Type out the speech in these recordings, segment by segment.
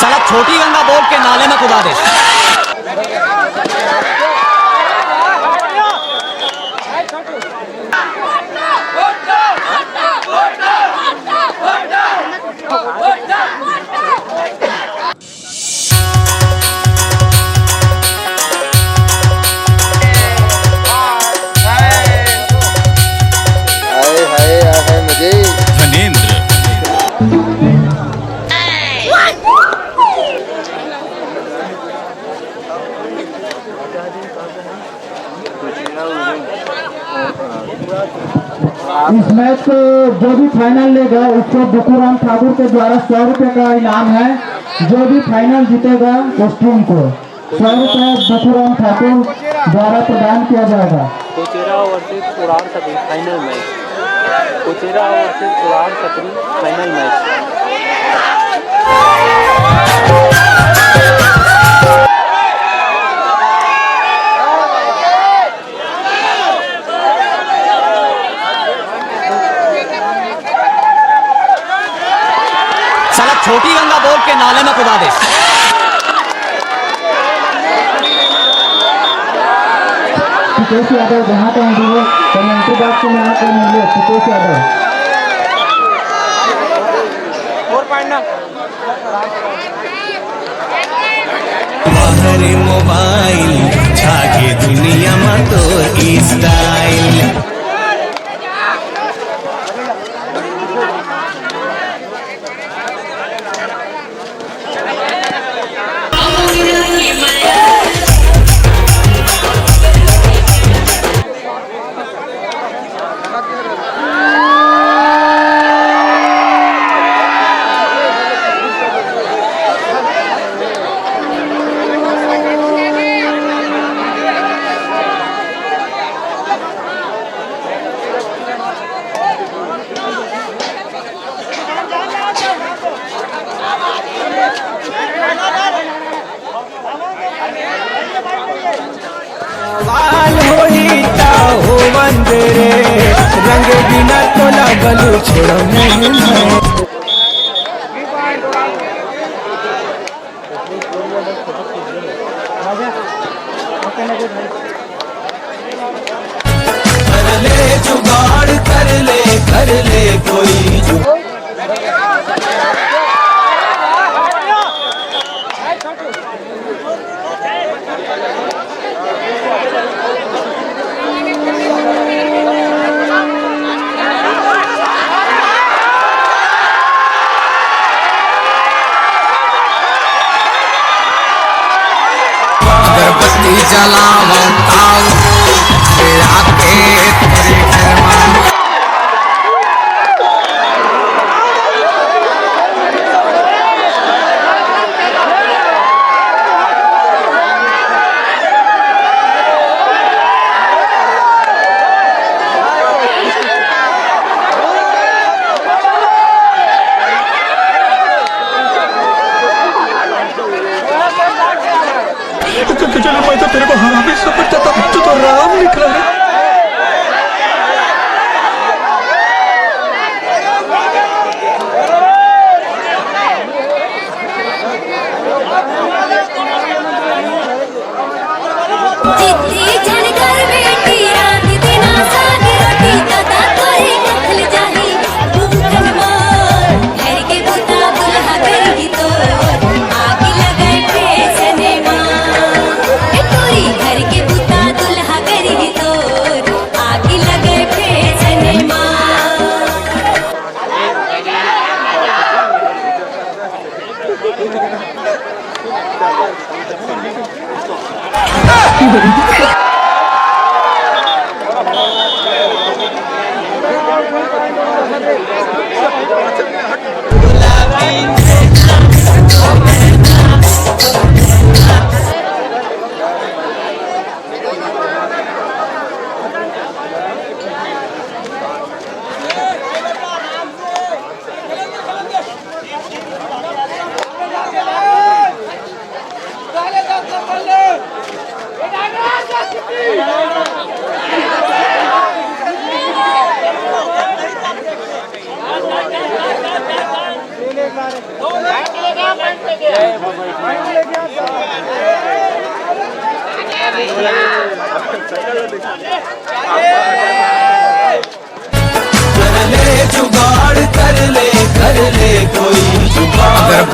साला छोटी गंगा बोल के नाले में कूदा दे। धनेंद्र इस मैच को जो भी फाइनल लेगा उसको बुकुराम ठाकुर के द्वारा 100 रुपए का इनाम है। जो भी फाइनल जीतेगा उस टीम को 100 रुपए बुकुराम ठाकुर द्वारा प्रदान किया जाएगा। कोचेरा वर्सेस उड़ान छतरी फाइनल मैच। कोचेरा वर्सेस उड़ान छतरी फाइनल मैच। साला छोटी गंगा बोल के नाले में कूदा दे। सुकेश यादव जहाँ का कमेंट्री बॉक्स में आकर मिले सुकेश यादव। बाहरी मोबाइल छाके दुनिया में तो स्टाइल रंग बिना तो लगलू छोड़ जुगाड़ कर ले कोई जलावताओ तेरा के तेरे फरमान चलो मैं तो तेरे को हरामी समझता था, तू तो राम निकला है। कर ले जुगाड़ कर ले कोई जुगाड़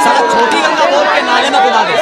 साला छोटी गंगा बोल के नाले में कुदा दे।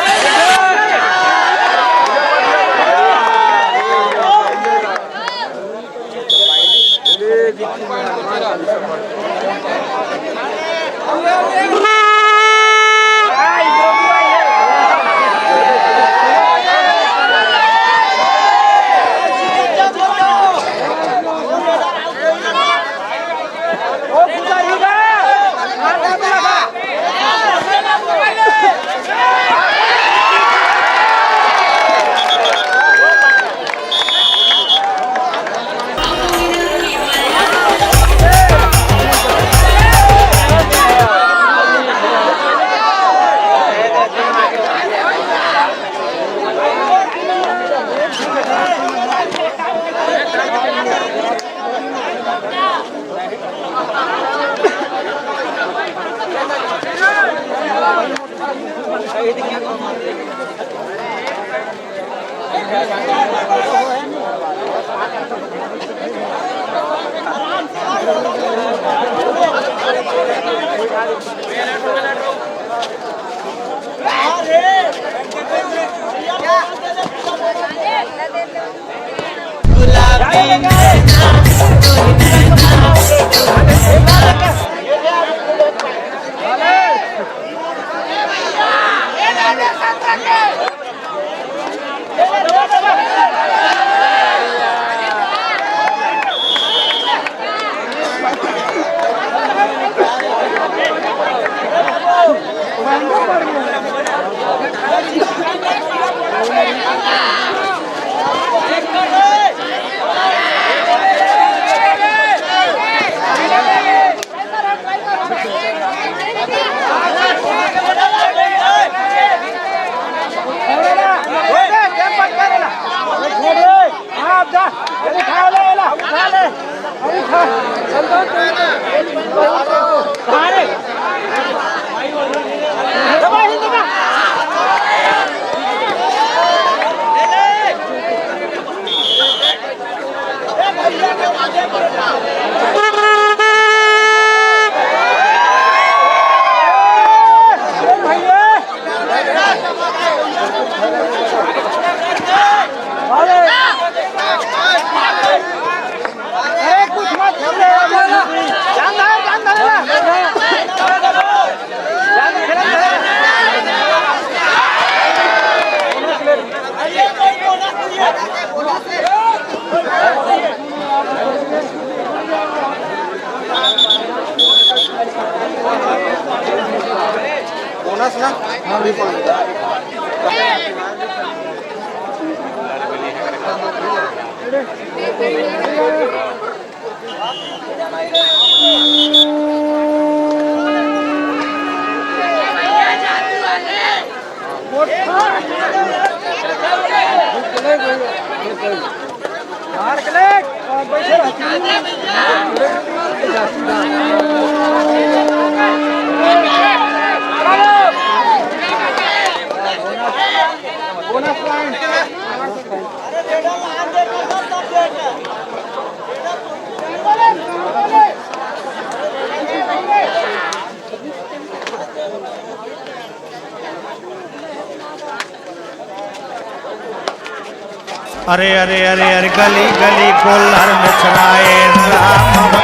अरे अरे अरे अरे गली गली कोल्हर में छराए राम।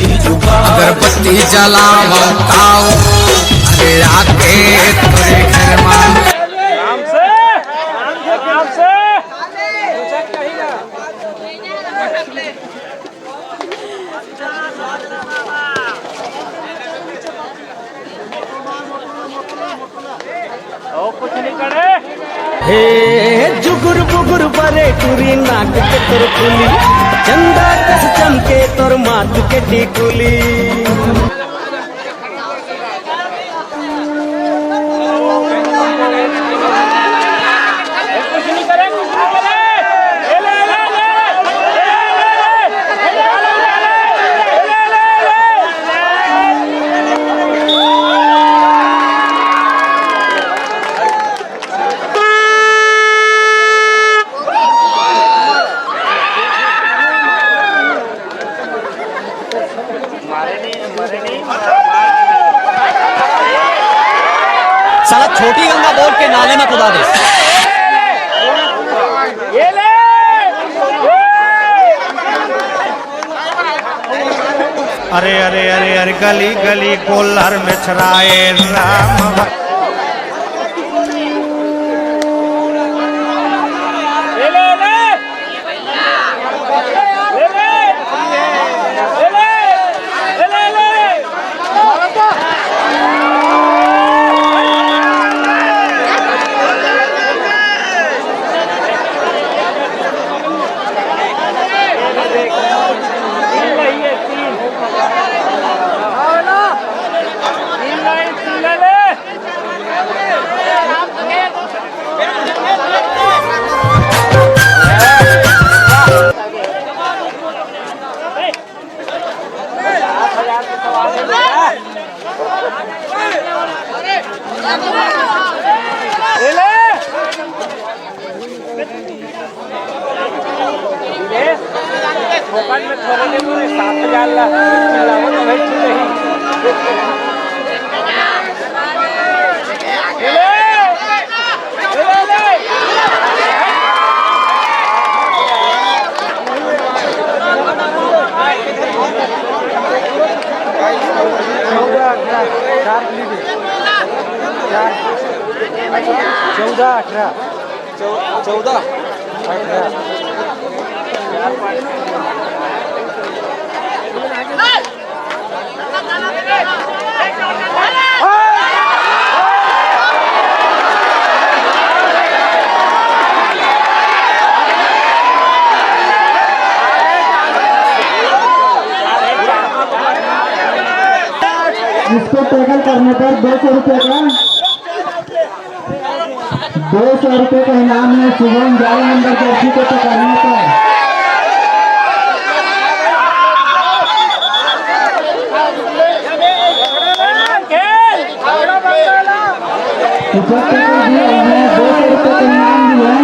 अगरबत्ती जलावताओ अरे आके तेरे घर में हे जुगुर बुगुर बरे टूरी नाक के तोर फुली चंदा कस चमके तोर माथ के टिकुली। साला छोटी गंगा बोल के नाले में कुदा दे। अरे अरे अरे अरे गली गली कोल्हर में छराए राम। जिसको टैकल करने पर 200 रुपये का 200 रुपये का इनाम है। शुभम 11 नंबर जर्सी को पकड़ने पर जब टैकल दिया है 200 रुपये का इनाम दिया है।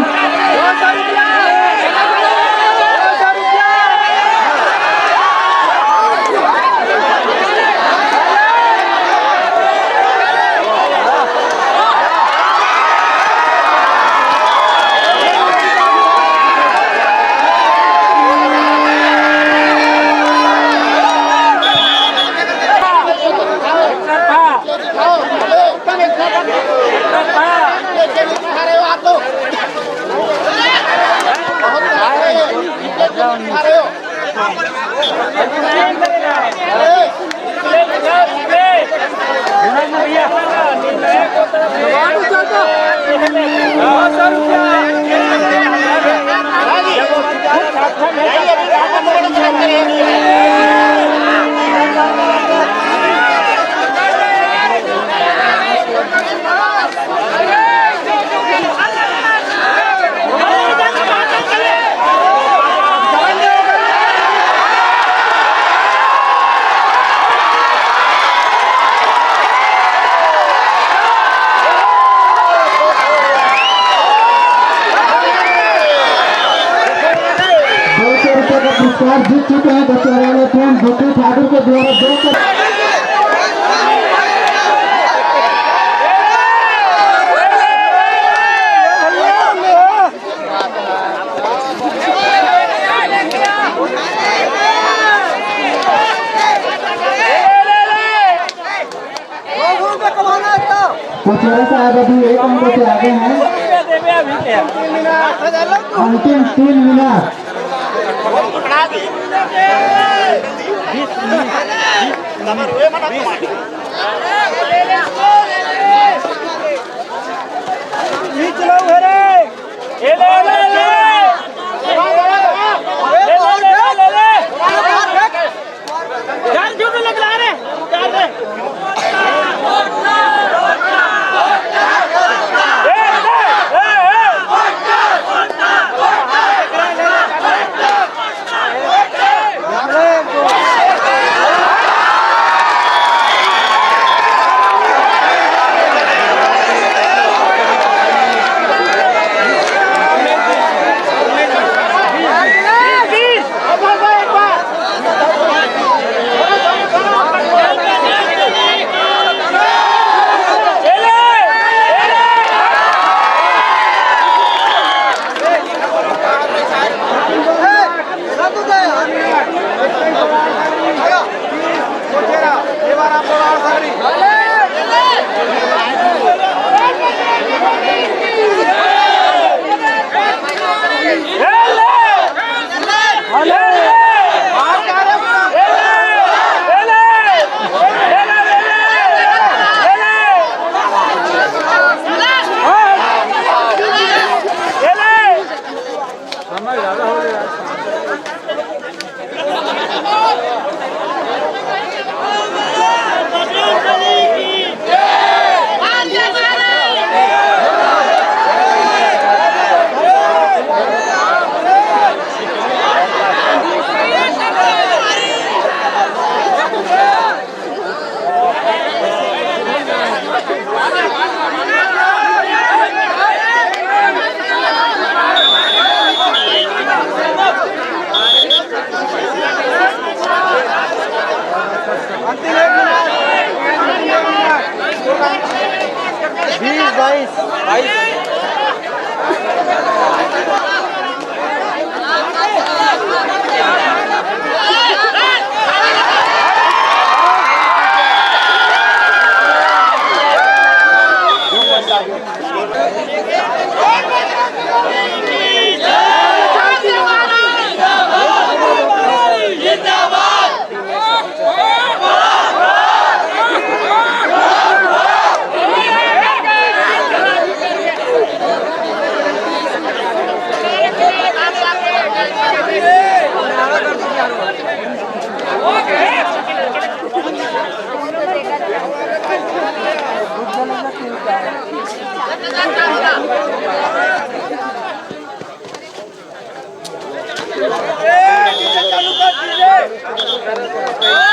पुरस्कार जीत चुके हैं बच्चे वाले टीम बुट्टी ठाकुर के द्वारा 200। कुचेरा साहब अभी 1 अंक से आगे हैं। अंतिम 3 मिनट। है